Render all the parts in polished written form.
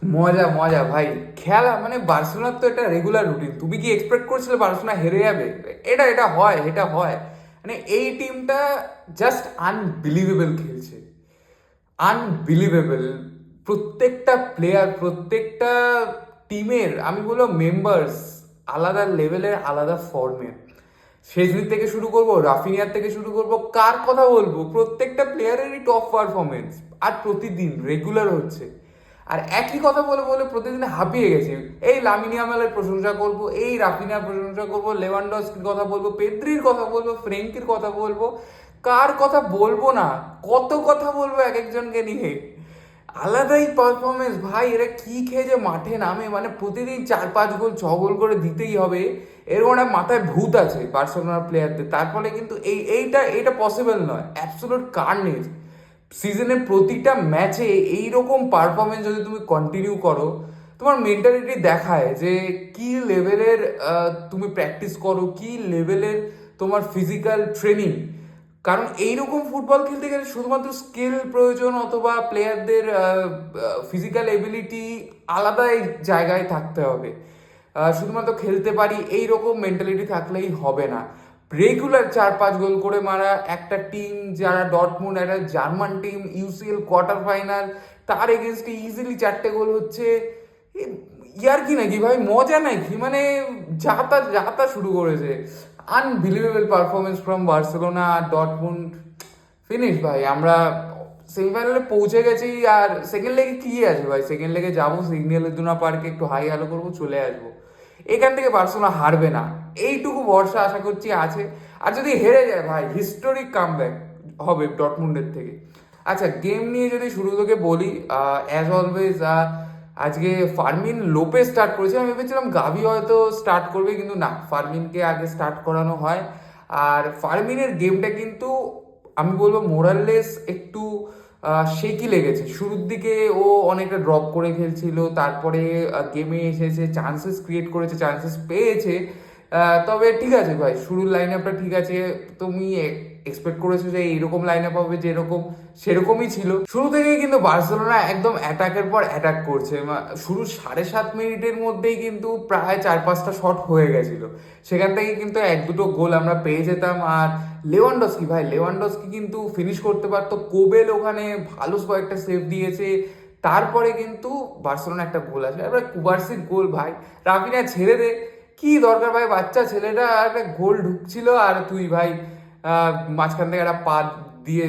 মজা মজা ভাই। খেলা মানে বার্সেলোনার তো এটা রেগুলার রুটিন। তুমি কি এক্সপেক্ট করছিলে বার্সেলোনা হেরে যাবে? এটা হয়। মানে এই টিমটা জাস্ট আনবিলিভেবল খেলছে, আনবিলিভেবল। প্রত্যেকটা প্লেয়ার, প্রত্যেকটা টিমের আমি বলবো মেম্বার্স আলাদা লেভেলের, আলাদা ফর্মের। শেজনি থেকে শুরু করবো, রাফিনিয়ার থেকে শুরু করবো, কার কথা বলবো, প্রত্যেকটা প্লেয়ারেরই টপ পারফরমেন্স আর প্রতিদিন রেগুলার হচ্ছে। আর একই কথা বলে বলে প্রতিদিন হাঁপিয়ে গেছে। এই লামিন ইয়ামালের প্রশংসা করবো, এই রাফিনিয়ার প্রশংসা করবো, লেভানডস্কির কথা বলবো, পেদ্রির কথা বলবো, ফ্রেঙ্কির কথা বলবো, কার কথা বলবো না, কত কথা বলবো এক একজনকে নিয়ে। আলাদাই পারফরমেন্স ভাই। এরা কি খেয়ে যে মাঠে নামে, মানে প্রতিদিন 4-5 গোল 6 গোল করে দিতেই হবে, এরকম একটা মাথায় ভূত আছে বার্সেলোনার প্লেয়ারদের। তার ফলে কিন্তু এইটা পসিবল নয়, অ্যাবসোলুট কার্নেজ। সিজনের প্রতিটা ম্যাচে এইরকম পারফরমেন্স যদি তুমি কন্টিনিউ করো, তোমার মেন্টালিটি দেখায় যে কি লেভেলের তুমি প্র্যাকটিস করো, কি লেভেলের তোমার ফিজিক্যাল ট্রেনিং। কারণ এইরকম ফুটবল খেলতে গেলে শুধুমাত্র স্কিল প্রয়োজন, অথবা প্লেয়ারদের ফিজিক্যাল এবিলিটি আলাদা জায়গায় থাকতে হবে। শুধুমাত্র খেলতে পারি এইরকম মেন্টালিটি থাকলেই হবে না। রেগুলার 4-5 গোল করে মারা একটা টিম, যারা ডটমুন্ড, একটা German team, UCL quarter final, তার এগেনস্টে ইজিলি 4টে গোল হচ্ছে। ইয়ার কি নাকি ভাই, মজা নাকি? মানে যাতা যাতা শুরু করেছে। আনবিলিভেবল পারফরমেন্স ফ্রম বার্সেলোনা আর ডটমুন্ড। ফিনিশ ভাই, আমরা সেমিফাইনালে পৌঁছে গেছি। আর সেকেন্ড লেগে কি আছে ভাই, সেকেন্ড লেগে যাবো সিগন্যাল ইদুনা পার্কে, একটু হাই হ্যালো করবো, চলে আসবো। এখান থেকে বার্সেলোনা হারবে না, এইটুকু ভরসা আশা করছি আছে। আর যদি হেরে যায় ভাই, হিস্টোরিক কামব্যাক হবে ডটমুন্ডের থেকে। আচ্ছা, গেম নিয়ে যদি শুরু থেকে বলি, অ্যাজ অলওয়েজ আজকে ফার্মিন লোপে স্টার্ট করেছে। আমি ভেবেছিলাম গাভি হয়তো স্টার্ট করবে, কিন্তু না, ফার্মিনকে আগে স্টার্ট করানো হয়। আর ফার্মিনের গেমটা কিন্তু আমি বলবো মোরাললেস একটু শেকি লেগেছে। শুরুর দিকে ও অনেকটা ড্রপ করে খেলছিল, তারপরে গেমে এসেছে, চান্সেস ক্রিয়েট করেছে, চান্সেস পেয়েছে। তবে ঠিক আছে ভাই, শুরুর লাইন আপটা ঠিক আছে। তুমি এক্সপেক্ট করেছো যে এইরকম লাইন আপ হবে, যেরকম সেরকমই ছিল। শুরু থেকেই কিন্তু বার্সেলোনা একদম অ্যাটাকের পর অ্যাটাক করছে। শুরু 7.5 মিনিটের মধ্যেই কিন্তু প্রায় 4-5টা শট হয়ে গেছিল। সেখান থেকে কিন্তু 1-2 গোল আমরা পেয়ে যেতাম। আর লেভানডস্কি কিন্তু ফিনিশ করতে পারতো। কোবেল ওখানে ভালো কয়েকটা সেভ দিয়েছে। তারপরে কিন্তু বার্সেলোনা একটা গোল আসে, এবার কুবার্সির গোল ভাই। রাফিনা ছেড়ে দে, কি দরকার ভাই, বাচ্চা ছেলেটা একটা গোল ঢুকছিল আর তুই ভাই মাঝখান থেকে একটা পা দিয়ে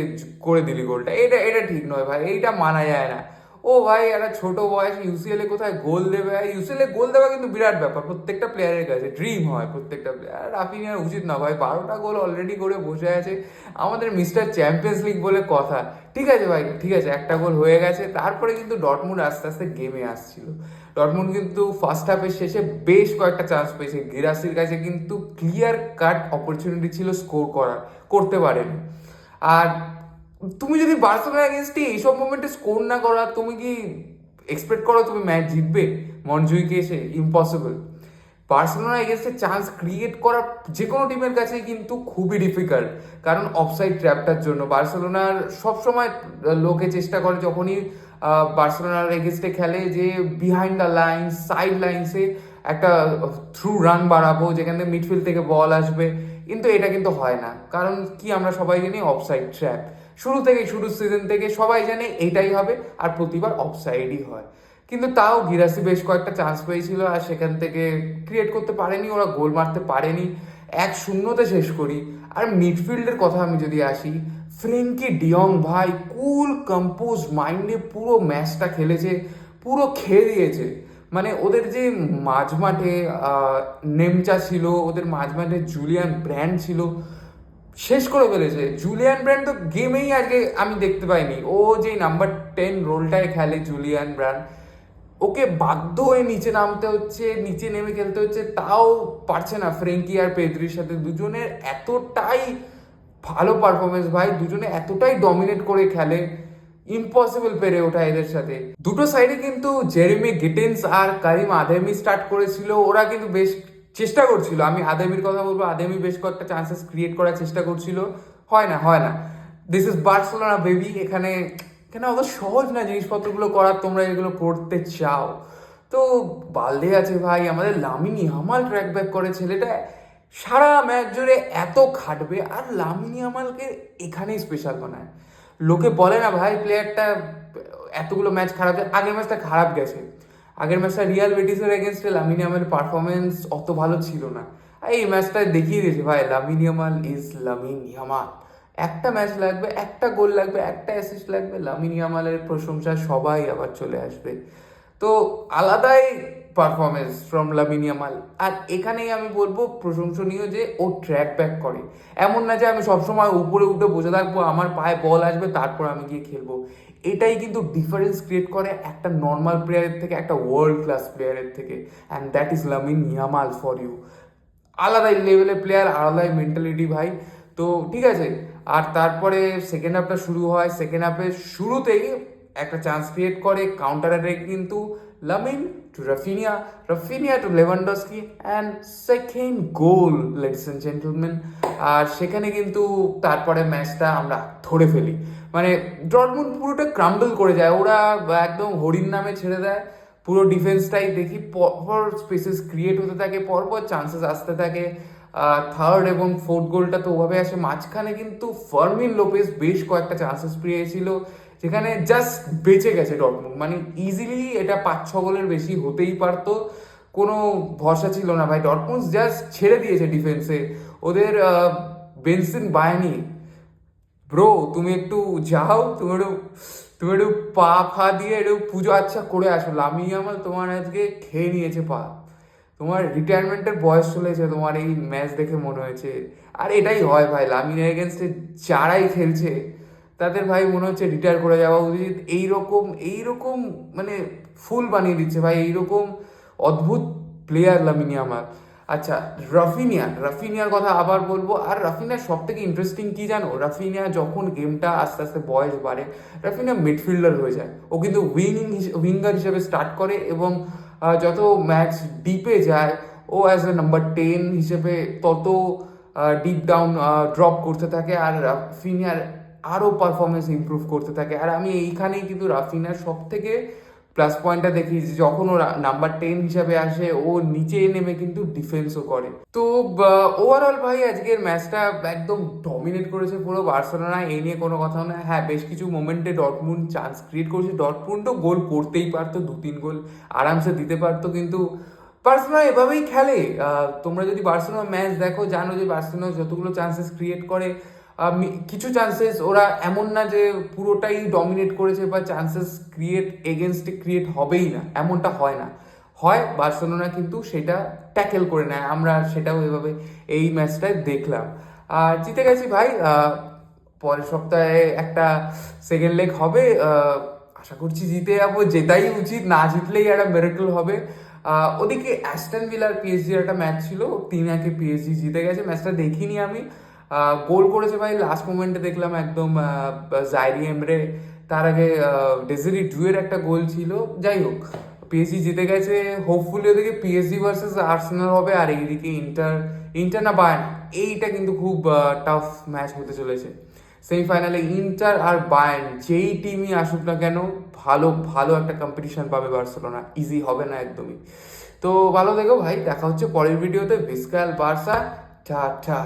করে দিলি গোলটা। এটা এটা ঠিক নয় ভাই, এইটা মানা যায় না। ও ভাই, একটা ছোট বয়স ইউসিএল এ কোথায় গোল দেবে? ইউসিএল এ গোল দেওয়া কিন্তু বিরাট ব্যাপার, প্রত্যেকটা প্লেয়ারের কাছে ড্রিম হয় প্রত্যেকটা প্লেয়ার। রাফিনিয়ার উচিত না ভাই, 12টা গোল অলরেডি করে বসে আছে, আমাদের মিস্টার চ্যাম্পিয়ন্স লিগ বলে কথা। ঠিক আছে ভাই, ঠিক আছে, একটা গোল হয়ে গেছে। তারপরে কিন্তু ডটমুন্ড আস্তে আস্তে গেমে আসছিল। ডটমুন্ড কিন্তু ফার্স্ট হাফের শেষে বেশ কয়েকটা চান্স পেয়েছে। গিরাসির কাছে কিন্তু ক্লিয়ার কাট অপরচুনিটি ছিল স্কোর করার, করতে পারেনি। আর তুমি যদি বার্সেলোনা এগেনস্টে এইসব মোমেন্টে স্কোর না করা, তুমি কি এক্সপেক্ট করো তুমি ম্যাচ জিতবে? মনজুইকে এসে ইম্পসিবল। বার্সেলোনা এগেনস্টে চান্স ক্রিয়েট করা যে কোনো টিমের কাছেই কিন্তু খুবই ডিফিকাল্ট, কারণ অফসাইড ট্র্যাপটার জন্য বার্সেলোনার সবসময় লোকে চেষ্টা করে যখনই বার্সেলোনার এগেনস্টে খেলে, যে বিহাইন্ড দ্য লাইন, সাইড লাইন্সে একটা থ্রু রান বাড়াবো যেখান থেকে মিডফিল্ড থেকে বল আসবে। কিন্তু এটা কিন্তু হয় না, কারণ কি আমরা সবাই জানি অফসাইড ট্র্যাপ। শুরু সিজন থেকে সবাই জানে এইটাই হবে, আর প্রতিবার অফসাইডই হয়। কিন্তু তাও গিরাসি বেশ কয়েকটা চান্স পেয়েছিল, আর সেখান থেকে ক্রিয়েট করতে পারেনি, ওরা গোল মারতে পারেনি। 1-0 শেষ করি। আর মিডফিল্ডের কথা আমি যদি আসি, ফ্রেঙ্কি ডিয়ং ভাই কুল কম্পোজ মাইন্ডে পুরো ম্যাচটা খেলেছে, পুরো খেয়ে দিয়েছে। মানে ওদের যে মাঝমাঠে নেমচা ছিল, ওদের মাঝমাঠে জুলিয়ান ব্র্যান্ড ছিল, শেষ করে ফেলেছে। জুলিয়ান ব্র্যান্ড তো গেমেই আজকে আমি দেখতে পাইনি। ও যে নাম্বার 10 রোলটায় খেলে জুলিয়ান ব্র্যান্ড, ওকে বাধ্য হয়ে নিচে নামতে হচ্ছে, নিচে নেমে খেলতে হচ্ছে, তাও পারছে না। ফ্রেঙ্কি আর পেদ্রির সাথে দুজনের এতটাই ভালো পারফরমেন্স ভাই, দুজনে এতটাই ডমিনেট করে খেলে, ইম্পসিবল পেরে ওঠা এদের সাথে। দুটো সাইডে কিন্তু জেরেমি গিটেন্স আর কারিম আদেমি স্টার্ট করেছিল। ওরা কিন্তু বেশ চেষ্টা করছিল। আমি আদেমির কথা বলবো, আদেমি বেশ কয়েকটা চান্সেস ক্রিয়েট করার চেষ্টা করছিল, হয় না। দিস ইজ বার্সেলোনা বেবি, এখানে কেন অত সহজ না জিনিসপত্রগুলো করার, তোমরা এগুলো করতে চাও। তো বালদে আছে ভাই, আমাদের লামিন ইয়ামাল ট্র্যাক ব্যাক করে, ছেলেটা সারা ম্যাচ জুড়ে এত খাটবে, আর লামিন ইয়ামালকে এখানেই স্পেশাল বানায়। লোকে বলে না ভাই প্লেয়ারটা এতগুলো ম্যাচ খারাপ যায়, আগের ম্যাচটা খারাপ গেছে, আগের ম্যাচটা রিয়াল বেটিসের এগেনস্টে লামিন ইয়ামালের পারফরমেন্স অত ভালো ছিল না। আর এই ম্যাচটা দেখিয়ে দিয়েছে ভাই Lamine Yamal is Lamine Yamal. একটা ম্যাচ লাগবে, একটা গোল লাগবে, একটা অ্যাসিস্ট লাগবে, লামিন ইয়ামালের প্রশংসা সবাই আবার চলে আসবে। তো আলাদাই পারফরমেন্স ফ্রম লামিন ইয়ামাল। আর এখানেই আমি বলবো প্রশংসনীয় যে ও ট্র্যাক ব্যাক করে। এমন না যে আমি সবসময় উপরে উঠে বসে থাকবো, আমার পায়ে বল আসবে তারপর আমি গিয়ে খেলবো। এটাই কিন্তু ডিফারেন্স ক্রিয়েট করে একটা নর্মাল প্লেয়ারের থেকে, একটা ওয়ার্ল্ড ক্লাস প্লেয়ারের থেকে, and that is Lamine Yamal for you. আলাদাই লেভেলের প্লেয়ার, আলাদাই মেন্টালিটি ভাই। তো ঠিক আছে, আর তারপরে সেকেন্ড হাফটা শুরু হয়। সেকেন্ড হাফের শুরুতেই একটা চান্স ক্রিয়েট করে কাউন্টার অ্যাটাক, কিন্তু Lamine to Raphinha, Raphinha to Lewandowski, and second goal ladies and gentleman. আর সেখানে কিন্তু তারপরে ম্যাচটা আমরা ধরে ফেলি, মানে ডর্টমুন্ড পুরোটা ক্রাম্বল করে যায়, ওরা একদম হরিণ নামে ছেড়ে দেয়। পুরো ডিফেন্সটাই দেখি পরপর স্পেসেস ক্রিয়েট হতে থাকে, পরপর চান্সেস আসতে থাকে। থার্ড এবং ফোর্থ গোলটা তো ওভাবে আসে। মাঝখানে কিন্তু ফার্মিন লোপেজ বেশ কয়েকটা চান্সেস পেয়েছিল, যেখানে জাস্ট বেঁচে গেছে ডটমুন্ড, মানে ইজিলি এটা 5-6 গোলের বেশি হতেই পারতো, কোনো ভরসা ছিল না ভাই। ডটমুন্ড জাস্ট ছেড়ে দিয়েছে ডিফেন্সে, ওদের বেনসিন বায়ানি ব্রো, তুমি একটু যাও, তুমি একটু পা ফা দিয়ে একটু পুজো আচ্ছা করে আসো। লামিন ইয়ামাল তোমার আজকে খেয়ে নিয়েছে পা, তোমার রিটায়ারমেন্টের বয়স চলেছে তোমার এই ম্যাচ দেখে মনে হয়েছে। আর এটাই হয় ভাই, লামিনের এগেনস্টে যারাই খেলছে তাদের ভাই মনে হচ্ছে রিটায়ার করে যাওয়া উচিত। এইরকম এইরকম মানে ফুল বানিয়ে দিচ্ছে ভাই, এইরকম অদ্ভুত প্লেয়ার লামিন ইয়ামাল। আচ্ছা, রাফিনিয়ার কথা আবার বলবো। আর রাফিনিয়ার সব থেকে ইন্টারেস্টিং কি জানো, রাফিনিয়া যখন গেমটা আস্তে আস্তে বয়স বাড়ে, রাফিনিয়া মিডফিল্ডার হয়ে যায়। ও কিন্তু উইঙ্গার হিসেবে স্টার্ট করে, এবং যত ম্যাচ ডিপে যায় ও অ্যাজ এ নাম্বার 10 হিসেবে তত ডিপ ডাউন ড্রপ করতে থাকে, আর রাফিনিয়ার আরও পারফরমেন্স ইমপ্রুভ করতে থাকে। আর আমি এইখানেই কিন্তু রাফিনিয়ার সব থেকে প্লাস পয়েন্টটা দেখি, যে যখন ও নাম্বার 10 হিসাবে আসে ও নিচে নেমে কিন্তু ডিফেন্সও করে। তো ওভারঅল ভাই আজকের ম্যাচটা একদম ডমিনেট করেছে পুরো বার্সেলোনা, এই নিয়ে কোনো কথা না। হ্যাঁ, বেশ কিছু মোমেন্টে ডটমুন্ড চান্স ক্রিয়েট করেছে, ডটমুন্ডও গোল করতেই পারতো, 2-3 গোল আরামসে দিতে পারতো, কিন্তু বার্সেলোনা এভাবেই খেলে। তোমরা যদি বার্সেলোনা ম্যাচ দেখো জানো যে বার্সেলোনা যতগুলো চান্সেস ক্রিয়েট করে, কিছু চান্সেস ওরা এমন না যে পুরোটাই ডমিনেট করেছে বা চান্সেস এগেনস্টে ক্রিয়েট হবেই না, এমনটা হয় না। হয় বার্সেলোনা কিন্তু সেটা ট্যাকেল করে নেয়, আমরা সেটাও এভাবে এই ম্যাচটায় দেখলাম। আর জিতে গেছি ভাই। পরের সপ্তাহে একটা সেকেন্ড লেগ হবে, আশা করছি জিতে যাবো, জেতাই উচিত, না জিতলেই একটা মেরেকল হবে। ওদিকে অ্যাস্টন ভিলার পিএসজির একটা ম্যাচ ছিল, 3-1 পিএসজি জিতে গেছে। ম্যাচটা দেখিনি আমি। গোল করেছে ভাই লাস্ট মোমেন্টে দেখলাম একদম জাইরি এমরে, তার আগে ডেজারি ডুয়ের একটা গোল ছিল। যাই হোক, পিএসজি জিতে গেছে। হোপফুলি ওদিকে পিএসজি ভার্সেস আর্সেনাল হবে, আর এইদিকে ইন্টার না বায়ার্ন, এইটা কিন্তু খুব টাফ ম্যাচ হতে চলেছে। সেমিফাইনালে ইন্টার আর বায়ার্ন যেই টিমই আসুক না কেন, ভালো ভালো একটা কম্পিটিশন পাবে বার্সেলোনা, ইজি হবে না একদমই। তো ভালো দেখো ভাই, দেখা হচ্ছে পরের ভিডিওতে। ভিস্কাল বার্সা, টাটা।